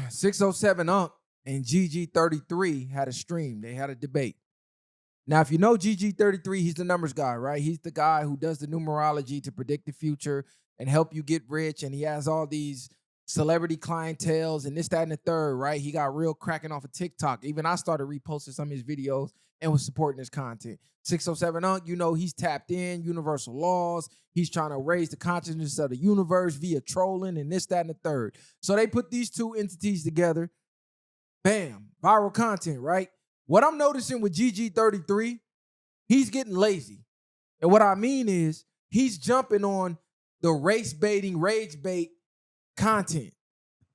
607 Unc and GG33 had a stream. They had a debate. Now, if you know GG33, he's the numbers guy, right? He's the guy who does the numerology to predict the future and help you get rich. And he has all these celebrity clientels and this, that, and the third, right? He got real cracking off of TikTok. Even I started reposting some of his videos and was supporting his content. 607 Unc, you know, he's tapped in, universal laws. He's trying to raise the consciousness of the universe via trolling and this, that, and the third. So they put these two entities together. Bam, viral content, right? What I'm noticing with GG33, he's getting lazy. And what I mean is he's jumping on the race baiting, rage bait content.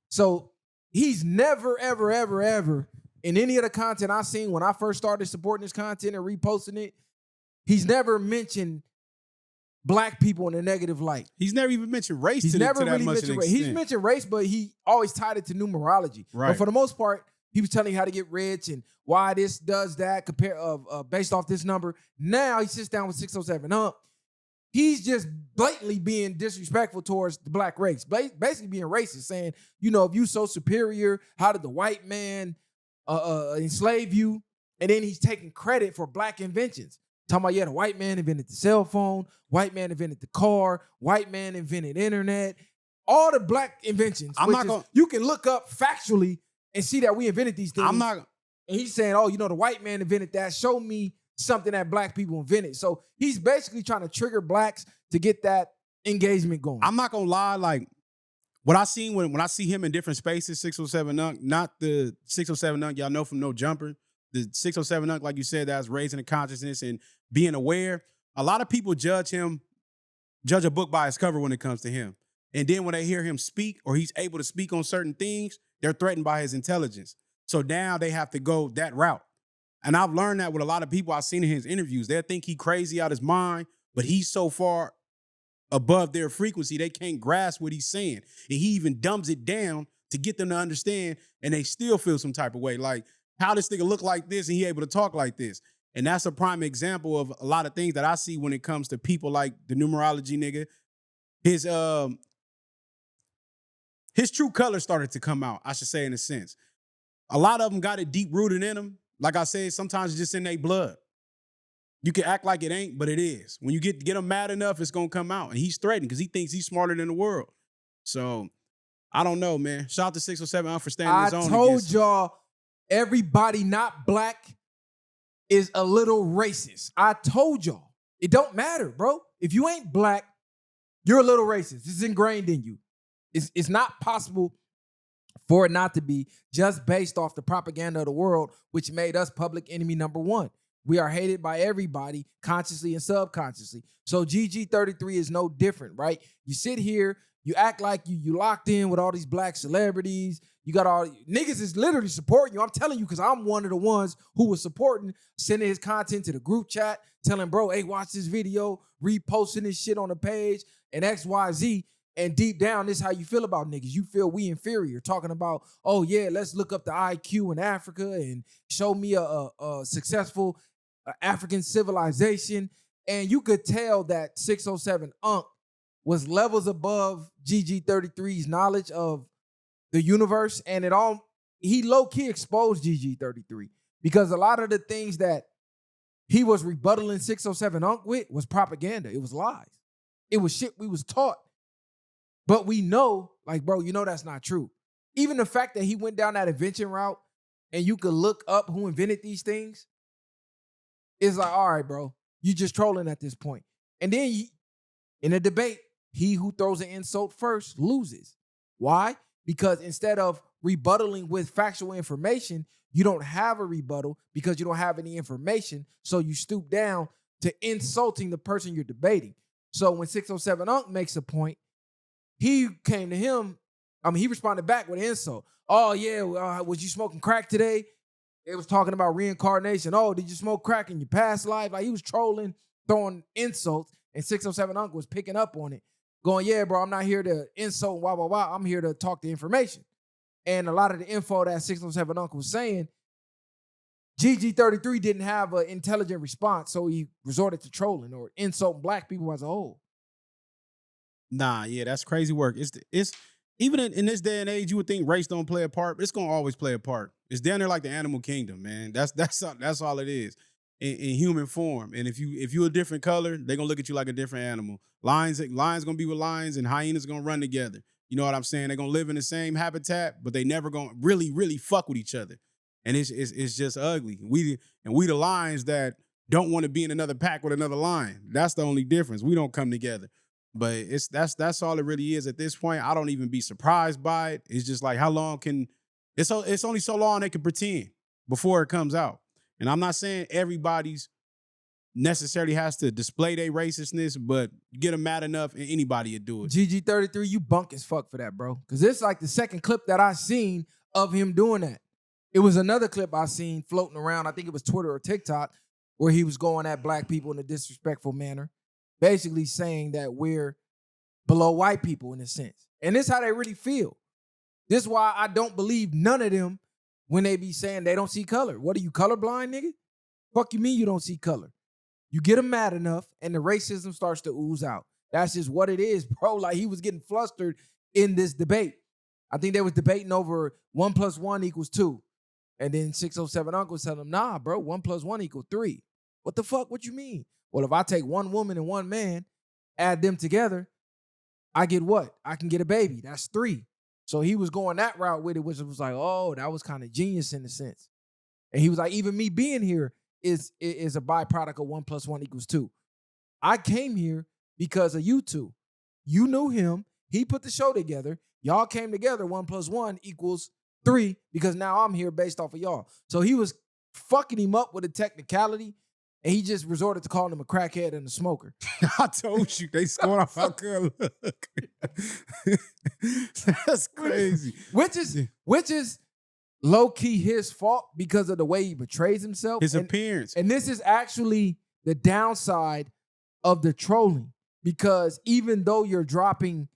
So he's never, ever, ever, ever in any of the content I've seen when I first started supporting his content and reposting it, he's never mentioned black people in a negative light. He's never even mentioned race. He's never really mentioned race. He's mentioned race, but he always tied it to numerology. Right. But for the most part, he was telling you how to get rich and why this does that based off this number. Now he sits down with 607 Unc. He's just blatantly being disrespectful towards the black race, basically being racist, saying, you know, if you so superior, how did the white man enslave you? And then he's taking credit for black inventions. Talking about, yeah, the white man invented the cell phone, white man invented the car, white man invented internet, all the black inventions. You can look up factually and see that we invented these things. And he's saying, oh, you know, the white man invented that. Show me something that black people invented. So he's basically trying to trigger blacks to get that engagement going. I'm not gonna lie, like what I seen when I see him in different spaces, 607 Unc, not the 607 Unc y'all know from No Jumper. The 607 Unc, like you said, that's raising the consciousness and being aware. A lot of people judge a book by its cover when it comes to him. And then when they hear him speak or he's able to speak on certain things, they're threatened by his intelligence. So now they have to go that route. And I've learned that with a lot of people I've seen in his interviews. They'll think he crazy out his mind, but he's so far above their frequency, they can't grasp what he's saying. And he even dumbs it down to get them to understand, and they still feel some type of way. Like, how this nigga look like this and he able to talk like this? And that's a prime example of a lot of things that I see when it comes to people like the numerology nigga. His true color started to come out, I should say, in a sense. A lot of them got it deep rooted in them. Like I said, sometimes it's just in their blood. You can act like it ain't, but it is. When you get them mad enough, it's going to come out. And he's threatened because he thinks he's smarter than the world. So, I don't know, man. Shout out to 607 Unc for standing his own. I told y'all, everybody not black is a little racist. I told y'all. It don't matter, bro. If you ain't black, you're a little racist. It's ingrained in you. It's not possible for it not to be, just based off the propaganda of the world, which made us public enemy number one. We are hated by everybody, consciously and subconsciously. So GG33 is no different, right? You sit here, you act like you locked in with all these black celebrities. You got all niggas is literally supporting you. I'm telling you, because I'm one of the ones who was supporting, sending his content to the group chat, telling bro, hey, watch this video, reposting this shit on the page, and XYZ. And deep down, this is how you feel about niggas. You feel we inferior. Talking about, oh yeah, let's look up the IQ in Africa and show me a successful African civilization. And you could tell that 607 Unc was levels above GG33's knowledge of the universe. And he low-key exposed GG33 because a lot of the things that he was rebuttaling 607 Unc with was propaganda. It was lies. It was shit we was taught. But we know, like, bro, you know that's not true. Even the fact that he went down that invention route and you could look up who invented these things, it's like, all right, bro, you just trolling at this point. And then in a debate, he who throws an insult first loses. Why? Because instead of rebuttaling with factual information, you don't have a rebuttal because you don't have any information. So you stoop down to insulting the person you're debating. So when 607 Unc makes a point, he came to him, he responded back with an insult. Oh, yeah, was you smoking crack today? It was talking about reincarnation. Oh, did you smoke crack in your past life? Like, he was trolling, throwing insults, and 607 Unc was picking up on it, going, yeah, bro, I'm not here to insult, blah, blah, blah. I'm here to talk the information. And a lot of the info that 607 Unc was saying, GG33 didn't have an intelligent response, so he resorted to trolling or insulting black people as a whole. Nah, yeah, that's crazy work. even in this day and age, you would think race don't play a part, but it's gonna always play a part. It's down there like the animal kingdom, man. That's all it is in human form. And if you a different color, they're gonna look at you like a different animal. Lions gonna be with lions, and hyenas gonna run together. You know what I'm saying? They're gonna live in the same habitat, but they never gonna really fuck with each other. And it's just ugly. We the lions that don't want to be in another pack with another lion. That's the only difference. We don't come together. But that's all it really is at this point. I don't even be surprised by it. It's just like how long can it's only so long they can pretend before it comes out. And I'm not saying everybody's necessarily has to display their racistness, but get them mad enough and anybody would do it. GG33, you bunk as fuck for that, bro. Because it's like the second clip that I seen of him doing that. It was another clip I seen floating around. I think it was Twitter or TikTok, where he was going at black people in a disrespectful manner, basically saying that we're below white people in a sense. And this is how they really feel. This is why I don't believe none of them when they be saying they don't see color. What are you, colorblind, nigga? Fuck you mean you don't see color? You get them mad enough and the racism starts to ooze out. That's just what it is, bro. Like, he was getting flustered in this debate. I think they was debating over 1 + 1 = 2. And then 607 Unc was telling him, nah, bro, 1 + 1 = 3. What the fuck? What you mean? Well, if I take one woman and one man, add them together, I get what? I can get a baby. That's 3. So he was going that route with it, which was like, oh, that was kind of genius in a sense. And he was like, even me being here is a byproduct of 1 + 1 = 2. I came here because of you two. You knew him. He put the show together. Y'all came together. 1 + 1 = 3 because now I'm here based off of y'all. So he was fucking him up with a technicality, and he just resorted to calling him a crackhead and a smoker. I told you they scored off how good look. That's crazy. Which is low-key his fault because of the way he portrays himself. His appearance. And this is actually the downside of the trolling, because even though you're dropping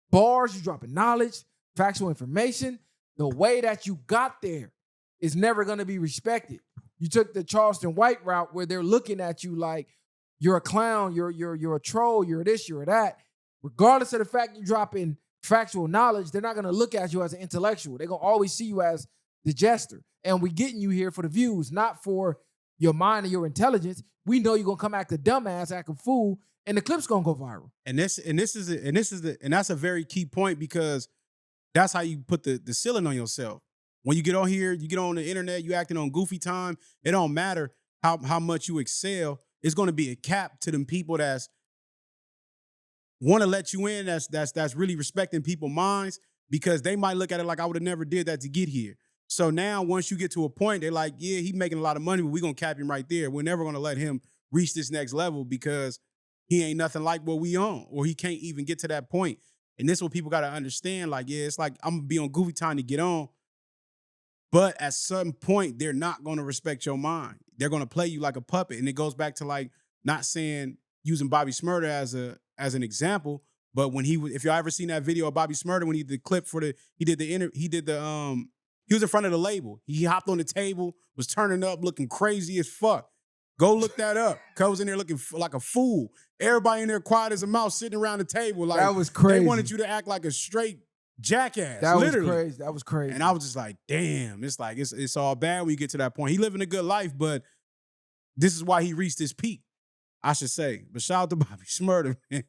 bars, you're dropping knowledge, factual information, the way that you got there is never going to be respected. You took the Charleston White route where they're looking at you like you're a clown, you're a troll, you're this, you're that. Regardless of the fact you're dropping factual knowledge, they're not going to look at you as an intellectual. They're going to always see you as the jester. And we're getting you here for the views, not for your mind and your intelligence. We know you're going to come act a dumbass, act a fool, and the clip's going to go viral. And that's a very key point, because that's how you put the ceiling on yourself. When you get on here, you get on the internet, you acting on goofy time, it don't matter how much you excel. It's going to be a cap to them people that's want to let you in, that's really respecting people's minds, because they might look at it like, I would have never did that to get here. So now once you get to a point, they're like, yeah, he's making a lot of money, but we're going to cap him right there. We're never going to let him reach this next level because he ain't nothing like what we on, or he can't even get to that point. And this is what people got to understand. Like, yeah, it's like, I'm going to be on goofy time to get on. But at some point, they're not going to respect your mind. They're going to play you like a puppet. And it goes back to, like, not saying using Bobby Shmurda as an example, but when if y'all ever seen that video of Bobby Shmurda when he did the clip for he was in front of the label. He hopped on the table, was turning up, looking crazy as fuck. Go look that up. Cuz was in there looking like a fool. Everybody in there quiet as a mouse, sitting around the table. Like, that was crazy. They wanted you to act like a straight jackass. That literally. was crazy. That was crazy. And I was just like, damn, it's like, it's all bad when you get to that point. He living a good life, but this is why he reached his peak, I should say. But shout out to Bobby Shmurda, man.